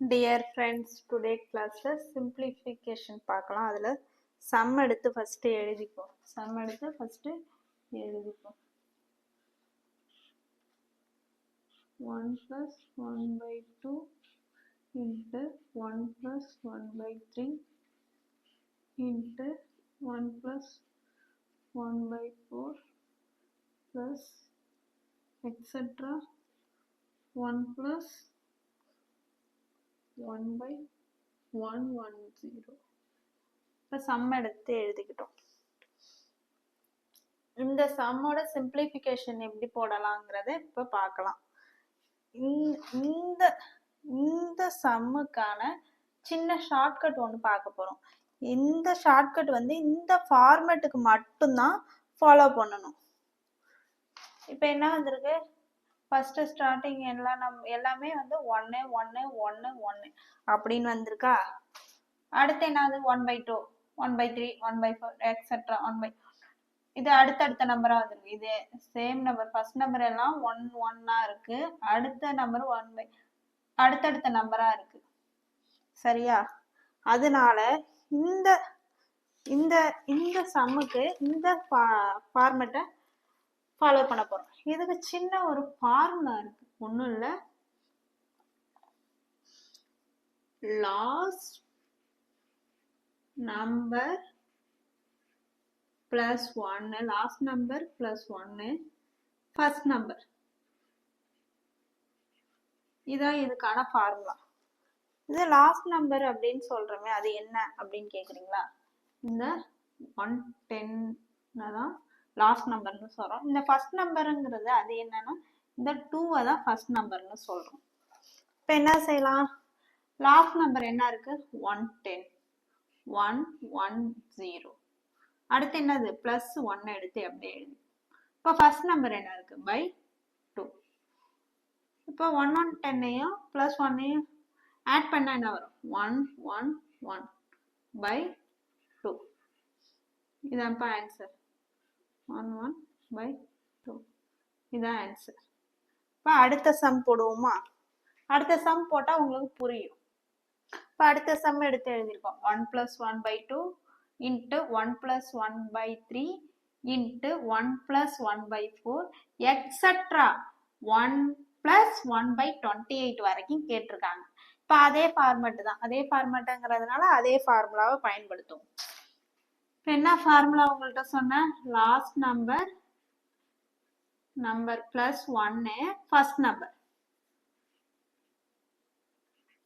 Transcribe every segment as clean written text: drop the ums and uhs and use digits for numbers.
Dear friends, today class simplification பார்க்கலாம். அதுல sum எடுத்து first எழுதிப்போம். sum எடுத்து first எழுதிப்போம். 1 plus 1 by 2 into 1 plus 1 by 3 into 1 plus 1 by 4 plus etc. 1 plus 1 by 110. இப்போ some எடுத்து எழுதிக்கிட்டோம். இந்த சம்மோட simplification எப்படி போடலாங்கிறத இப்போ பார்க்கலாம். இந்த சம்முக்கான சின்ன ஷார்ட்கட் ஒன்று பார்க்க போறோம். இந்த ஷார்ட்கட் வந்து இந்த ஃபார்மேட்டுக்கு மட்டும்தான் ஃபாலோ பண்ணணும். இப்போ என்ன வந்திருக்கு, ஃபர்ஸ்ட் ஸ்டார்டிங் எல்லாமே வந்து 1 1 1 1 அப்படின்னு வந்திருக்கா. அடுத்து என்னது 1/2 1/3 1/4 எக்ஸெட்ரா 1/, இது அடுத்தடுத்த நம்பரா வந்திருக்கு. இது சேம் நம்பர், ஃபர்ஸ்ட் நம்பர் எல்லாம் 1 1 இருக்கு, அடுத்த நம்பர் 1/, அடுத்தடுத்த நம்பரா இருக்கு. சரியா? அதனால இந்த இந்த இந்த சம்முக்கு இந்த ஃபார்மேட்டை ஃபாலோ பண்ண போறோம். இதுக்கு சின்ன ஒரு ஃபார்முலா இருக்கு, ஒன்றும் இல்லை, last number plus 1, last number plus 1 first number. இதான் இதுக்கான ஃபார்முலா. இது லாஸ்ட் நம்பர் அப்படின்னு சொல்றோமே, அது என்ன அப்படின்னு கேக்குறீங்களா? இந்த 110 தான் லாஸ்ட் நம்பர்னு சொல்றோம். இந்த ஃபர்ஸ்ட் நம்பருங்கிறது அது என்னன்னா இந்த 2 தான் ஃபர்ஸ்ட் நம்பர்னு சொல்றோம். இப்போ என்ன செய்யலாம், லாஸ்ட் நம்பர் என்ன இருக்கு 110 110, அடுத்து என்னது பிளஸ் 1 எடுத்து அப்படியே எழுதி. இப்போ ஃபர்ஸ்ட் நம்பர் என்ன இருக்கு பை 2. இப்போ 110ஐயும் பிளஸ் 1ஐயும் ஆட் பண்ணா என்ன வரும் 111 by 2. இதான்ப்பா answer, 11 by 2. இதான் ஆன்சர். இப்போ அடுத்த சம் போடுவோமா? அடுத்த சம் போட்டா உங்களுக்கு புரியும். இப்போ அடுத்த சம் எடுத்து எழுதிருக்கோம். 1 plus 1 by 2 into 1 plus 1 by 3 into 1 plus 1 by 4 etc. 1 plus 1 by 28 வரைக்கும் கேட்டிருக்காங்க. இப்போ அதே ஃபார்மேட் தான், அதே ஃபார்மேட்டுங்கிறதுனால அதே ஃபார்முலாவை பயன்படுத்துவோம். இப்போ என்ன ஃபார்முலா உங்கள்கிட்ட சொன்னேன், last number plus 1 first number,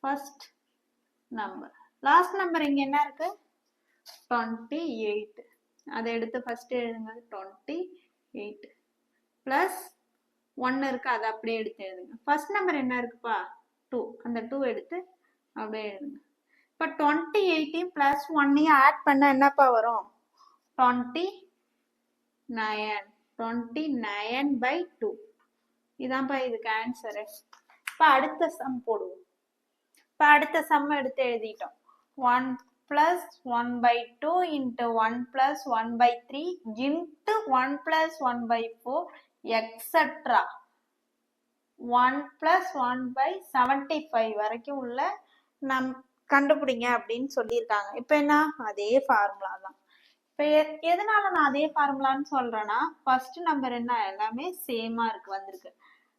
first number. Last number இங்க என்ன இருக்கு 28, அதை எடுத்து ஃபர்ஸ்ட் எழுதுங்க 28 பிளஸ் 1 இருக்கு, அதை அப்படியே எடுத்து எழுதுங்க. ஃபர்ஸ்ட் நம்பர் என்ன இருக்குப்பா 2, அந்த 2 எடுத்து அப்படியே எழுதுங்க. இப்போ 28 பிளஸ் 1 ஆட் பண்ண என்னப்பா வரும் 29 by 2. இதான்ப்பா இதுக்கு ஆன்சரு. இப்போ அடுத்த சம் போடுவோம். இப்போ அடுத்த சம் எடுத்து எழுதிட்டோம். 1 plus 1 by 2 into 1 plus 1 by 3 into 1 plus 1 by 4 etc. 1 plus 1 by 75 வரைக்கும் உள்ள கண்டுபிடிங்க அப்படின்னு சொல்லியிருக்காங்க. இப்போ என்ன அதே ஃபார்முலா தான். இப்போ எதனால நான் அதே ஃபார்முலான்னு சொல்றேன்னா, ஃபர்ஸ்ட் நம்பர் என்ன எல்லாமே சேமா இருக்கு வந்திருக்கு.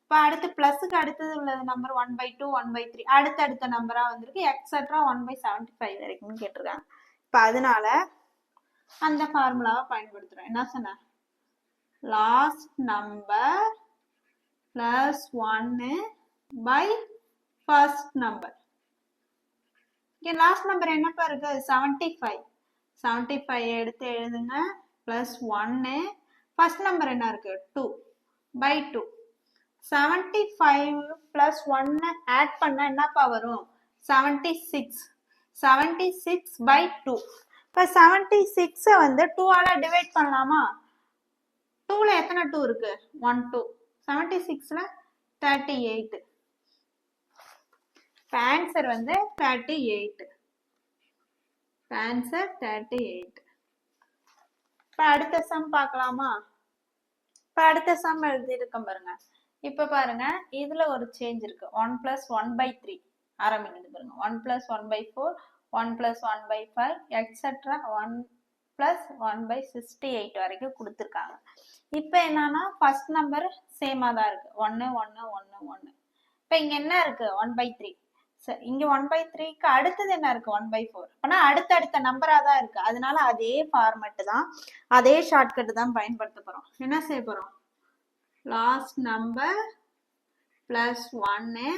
இப்போ அடுத்து பிளஸுக்கு அடுத்தது உள்ள நம்பர் 1 by 2 1 by 3 அடுத்தடுத்த நம்பரா வந்திருக்கு, எக்ஸெட்ரா 1 by 75 வரைக்கும் கேட்டிருக்காங்க. இப்போ அதனால அந்த ஃபார்முலாவை பயன்படுத்துறோம். என்ன சொன்ன, last number plus 1 by first number. இங்க லாஸ்ட் நம்பர் என்னப்பா இருக்கு 75, 75 எடுத்து எழுதுங்க பிளஸ் 1, ஃபர்ஸ்ட் நம்பர் என்ன இருக்கு 2 by 2. 75 பிளஸ் 1 ஆட் பண்ணா என்னப்பா வரும் 76, 76 by 2. இப்போ 76 வந்து 2ஆல டிவைட் பண்ணலாமா? 2ல எத்தனை 2 இருக்கு 1 2, 76ல 38. ஆன்சர் வந்து 38. ஆன்சர் 38. இப்போ அடுத்த சம் பார்க்கலாமா? இப்போ அடுத்த சம் எழுதியிருக்கோம் பாருங்க. இப்போ பாருங்க, இதுல ஒரு சேஞ்ச் இருக்கு. 1 plus 1 by 3 ஆரம்பிக்குது. கொடுத்துருங்க. 1 plus 1 by 4, 1 plus 1 by 5, etc. 1 plus 1 by 68 வரைக்கும் கொடுத்துருக்காங்க. இப்போ என்னன்னா ஃபர்ஸ்ட் நம்பர் சேமாக தான் இருக்கு, 1 1 1 1. இப்போ இங்க என்ன இருக்கு, 1 by 3. சரி, இங்க 1 by 3க்கு அடுத்தது என்ன இருக்கு, 1 by 4. ஆனா அடுத்தடுத்த நம்பரா தான் இருக்கு, அதனால அதே ஃபார்மேட் தான், அதே ஷார்ட்கட் தான் பயன்படுத்த போறோம். என்ன செய்ய போறோம், last number plus 1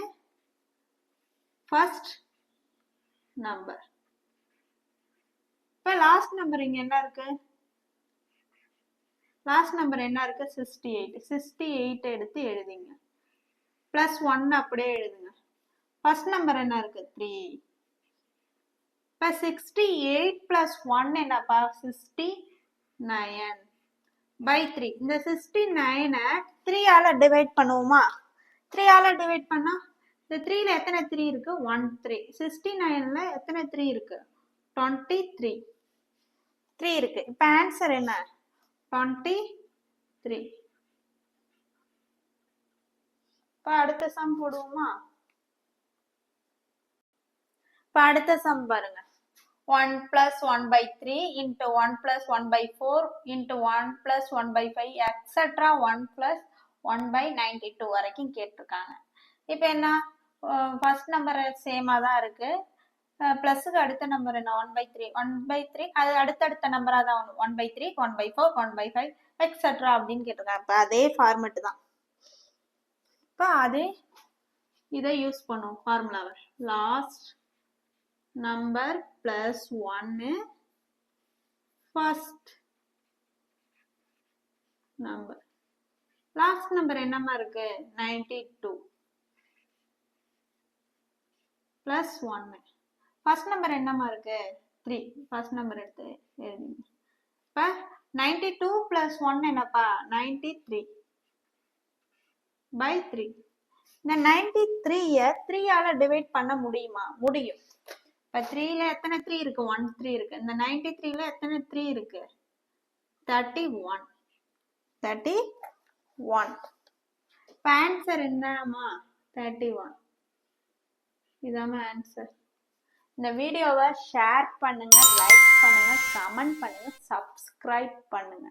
first number. இப்ப லாஸ்ட் நம்பர் இங்க என்ன இருக்கு, லாஸ்ட் நம்பர் என்ன இருக்கு, 68. 68 எடுத்து எழுதிங்க, பிளஸ் 1 அப்படியே எழுதுங்க. ஃபர்ஸ்ட் நம்பர் என்ன இருக்கு, 3. இப்ப 68 பிளஸ் 1 என்னப்பா, 69 by 3. இந்த 69 3 ஆல டிவைட் பண்ணுவோமா, 3 ஆல டிவைட் பண்ணா இந்த 3ல எத்தனை 3 இருக்கு, 1 3. 69ல எத்தனை 3 இருக்கு, 23 3 இருக்கு. இப்ப ஆன்சர் என்ன, 23. இப்ப அடுத்த சம் போடுவோமா. இப்ப அடுத்த சம் பாருங்க, 1 plus 1 by 3 into 1 plus 1 by 4 into 1 plus 1 by 5 etc. 1 plus 1 by 92 வரைக்கும் கேட்டிருக்காங்க. இப்போ என்ன, ஃபர்ஸ்ட் நம்பர் சேமா தான் இருக்கு, பிளஸுக்கு அடுத்த நம்பர் என்ன, 1 by 3. 1 by 3 அது அடுத்தடுத்த நம்பரா தான் வரும், 1 by 3, 1 by 4, 1 by 5 etc. அப்படின்னு கேட்டிருக்காங்க. இப்போ அதே ஃபார்மெட் தான். இப்போ அதே இதை யூஸ் பண்ணுவோம் ஃபார்முலாவை, last number plus 1 first number. Last number என்னமா இருக்கு, 92 பிளஸ் 1. ஃபர்ஸ்ட் நம்பர் என்னமா இருக்கு, 3. ஃபர்ஸ்ட் நம்பர் எடுத்து எழுதிங்க. இப்போ 92 பிளஸ் 1 என்னப்பா, 93 by 3. இந்த 93ய 3 ஆல டிவைட் பண்ண முடியுமா, முடியும். இப்போ 3ல எத்தனை 3 இருக்கு, 1 3 இருக்கு. இந்த 93ல எத்தனை 3 இருக்கு, 31 31. இப்போ ஆன்சர் என்னமா, 31. இதாம ஆன்சர். இந்த வீடியோவை ஷேர் பண்ணுங்க, லைக் பண்ணுங்க, கமெண்ட் பண்ணுங்க, சப்ஸ்கிரைப் பண்ணுங்க.